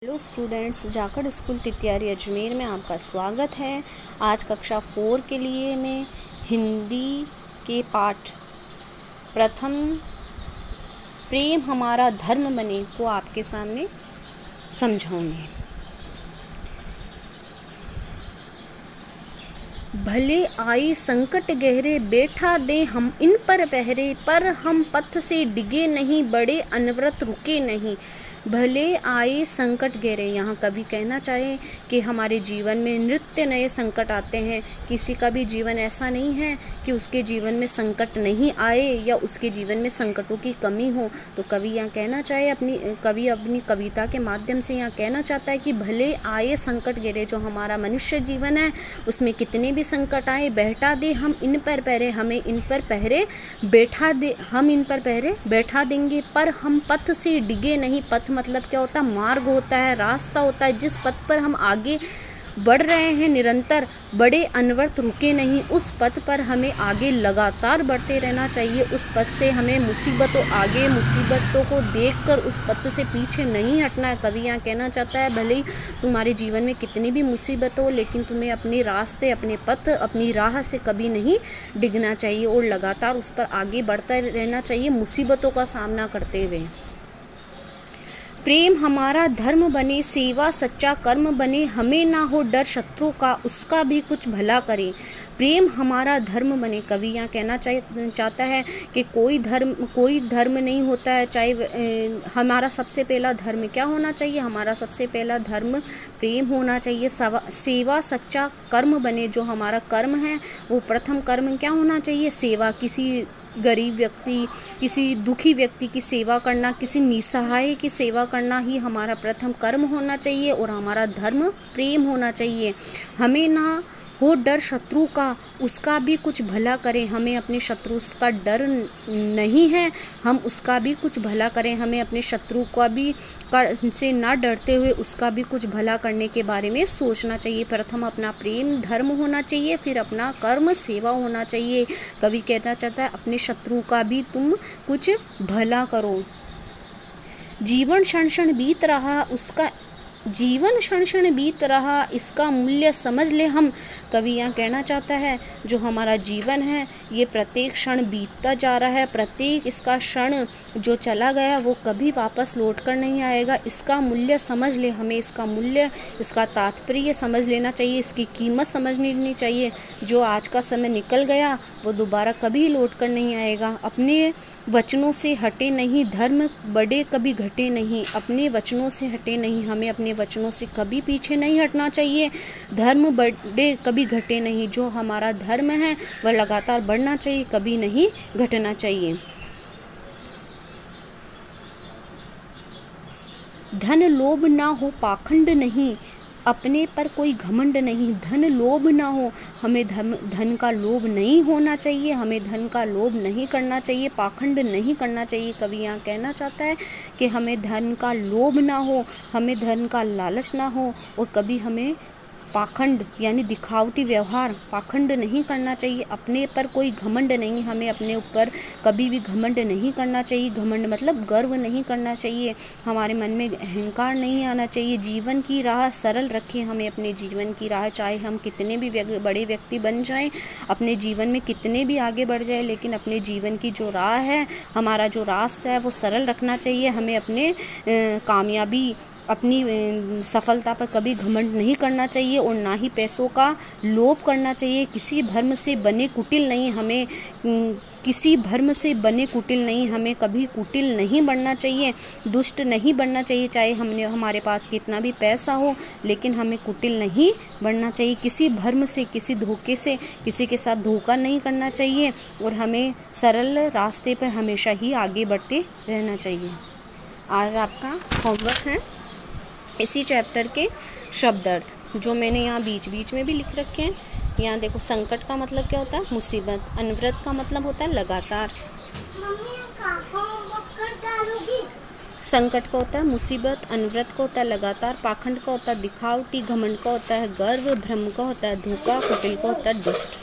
Hello students, Jakhar school Titiyari Ajmer में आपका स्वागत है। आज कक्षा 4 के लिए मैं हिंदी के पाठ प्रथम प्रेम हमारा धर्म बने को आपके सामने समझाऊंगी। भले आए संकट गहरे, बैठा दे हम इन पर पहरे, पर हम पथ से डिगे नहीं, बड़े अनवरत रुके नहीं। भले आए संकट गहरे, यहाँ कवि कहना चाहे कि हमारे जीवन में नित्य नए संकट आते हैं। किसी का भी जीवन ऐसा नहीं है कि उसके जीवन में संकट नहीं आए या उसके जीवन में संकटों की कमी हो। तो कवि यहाँ कहना चाहे अपनी कविता के माध्यम से यहाँ कहना चाहता है कि भले आए संकट गहरे, जो हमारा मनुष्य जीवन है उसमें कितने भी संकट आए, बैठा दे हम इन पर पहरे, हमें इन पर पहरे बैठा दे, हम इन पर पहरे बैठा देंगे, पर हम पथ से डिगे नहीं। पथ मतलब क्या होता है? मार्ग होता है, रास्ता होता है। जिस पथ पर हम आगे बढ़ रहे हैं निरंतर, बड़े अनवरत रुके नहीं, उस पथ पर हमें आगे लगातार बढ़ते रहना चाहिए। उस पथ से हमें मुसीबतों को देखकर उस पथ से पीछे नहीं हटना है। कवि यहाँ कहना चाहता है भले ही तुम्हारे जीवन में कितनी भी मुसीबत हो, लेकिन तुम्हें अपने रास्ते, अपने पथ, अपनी राह से कभी नहीं डिगना चाहिए और लगातार उस पर आगे बढ़ता रहना चाहिए मुसीबतों का सामना करते हुए। प्रेम हमारा धर्म बने, सेवा सच्चा कर्म बने, हमें ना हो डर शत्रु का, उसका भी कुछ भला करे। प्रेम हमारा धर्म बने, कवि यहाँ कहना चाहता है कि कोई धर्म नहीं होता है। चाहे हमारा सबसे पहला धर्म क्या होना चाहिए? हमारा सबसे पहला धर्म प्रेम होना चाहिए। सेवा सच्चा कर्म बने, जो हमारा कर्म है वो प्रथम कर्म क्या होना चाहिए? सेवा। किसी गरीब व्यक्ति, किसी दुखी व्यक्ति की सेवा करना, किसी निसहाय की सेवा करना ही हमारा प्रथम कर्म होना चाहिए और हमारा धर्म प्रेम होना चाहिए। हमें ना हो डर शत्रु का, उसका भी कुछ भला करें। हमें अपने शत्रु का डर नहीं है, हम उसका भी कुछ भला करें। हमें अपने शत्रु का भी से ना डरते हुए उसका भी कुछ भला करने के बारे में सोचना चाहिए। प्रथम अपना प्रेम धर्म होना चाहिए, फिर अपना कर्म सेवा होना चाहिए। कवि कहना चाहता है अपने शत्रु का भी तुम कुछ भला करो। जीवन क्षण क्षण बीत रहा, इसका मूल्य समझ ले हम। कवि यहाँ कहना चाहता है जो हमारा जीवन है ये प्रत्येक क्षण बीतता जा रहा है, प्रत्येक इसका क्षण जो चला गया वो कभी वापस लौट कर नहीं आएगा। इसका मूल्य समझ ले, हमें इसका मूल्य, इसका तात्पर्य समझ लेना चाहिए, इसकी कीमत समझ लेनी चाहिए। जो आज का समय निकल गया वो दोबारा कभी लौट कर नहीं आएगा। अपने वचनों से हटे नहीं, धर्म बड़े कभी घटे नहीं। अपने वचनों से हटे नहीं, हमें अपने वचनों से कभी पीछे नहीं हटना चाहिए। धर्म बड़े कभी घटे नहीं, जो हमारा धर्म है वह लगातार बढ़ना चाहिए, कभी नहीं घटना चाहिए। धन लोभ ना हो, पाखंड नहीं, अपने पर कोई घमंड नहीं। धन लोभ ना हो, हमें धन का लोभ नहीं होना चाहिए, हमें धन का लोभ नहीं करना चाहिए, पाखंड नहीं करना चाहिए। कवि यहाँ कहना चाहता है कि हमें धन का लोभ ना हो, हमें धन का लालच ना हो और कभी हमें पाखंड यानी दिखावटी व्यवहार, पाखंड नहीं करना चाहिए। अपने पर कोई घमंड नहीं, हमें अपने ऊपर कभी भी घमंड नहीं करना चाहिए। घमंड मतलब गर्व नहीं करना चाहिए, हमारे मन में अहंकार नहीं आना चाहिए। जीवन की राह सरल रखें, हमें अपने जीवन की राह, चाहे हम कितने भी बड़े व्यक्ति बन जाएं, अपने जीवन में कितने भी आगे बढ़ जाए, लेकिन अपने जीवन की जो राह है, हमारा जो रास्ता है वो सरल रखना चाहिए। हमें अपने कामयाबी, अपनी सफलता पर कभी घमंड नहीं करना चाहिए और ना ही पैसों का लोभ करना चाहिए। किसी भ्रम से बने कुटिल नहीं, हमें किसी भ्रम से बने कुटिल नहीं, हमें कभी कुटिल नहीं बनना चाहिए, दुष्ट नहीं बनना चाहिए। चाहे हमारे पास कितना भी पैसा हो, लेकिन हमें कुटिल नहीं बनना चाहिए। किसी भ्रम से, किसी धोखे से किसी के साथ धोखा नहीं करना चाहिए और हमें सरल रास्ते पर हमेशा ही आगे बढ़ते रहना चाहिए। आज आपका होमवर्क है इसी चैप्टर के शब्द अर्थ, जो मैंने यहाँ बीच बीच में भी लिख रखे हैं। यहाँ देखो, संकट का मतलब क्या होता है? मुसीबत। अनवरत का मतलब होता है लगातार। संकट का होता है मुसीबत, अनवरत का होता है लगातार, पाखंड का होता है दिखावटी, घमंड का होता है गर्व, भ्रम का होता है धोखा, कुटिल का होता है दुष्ट।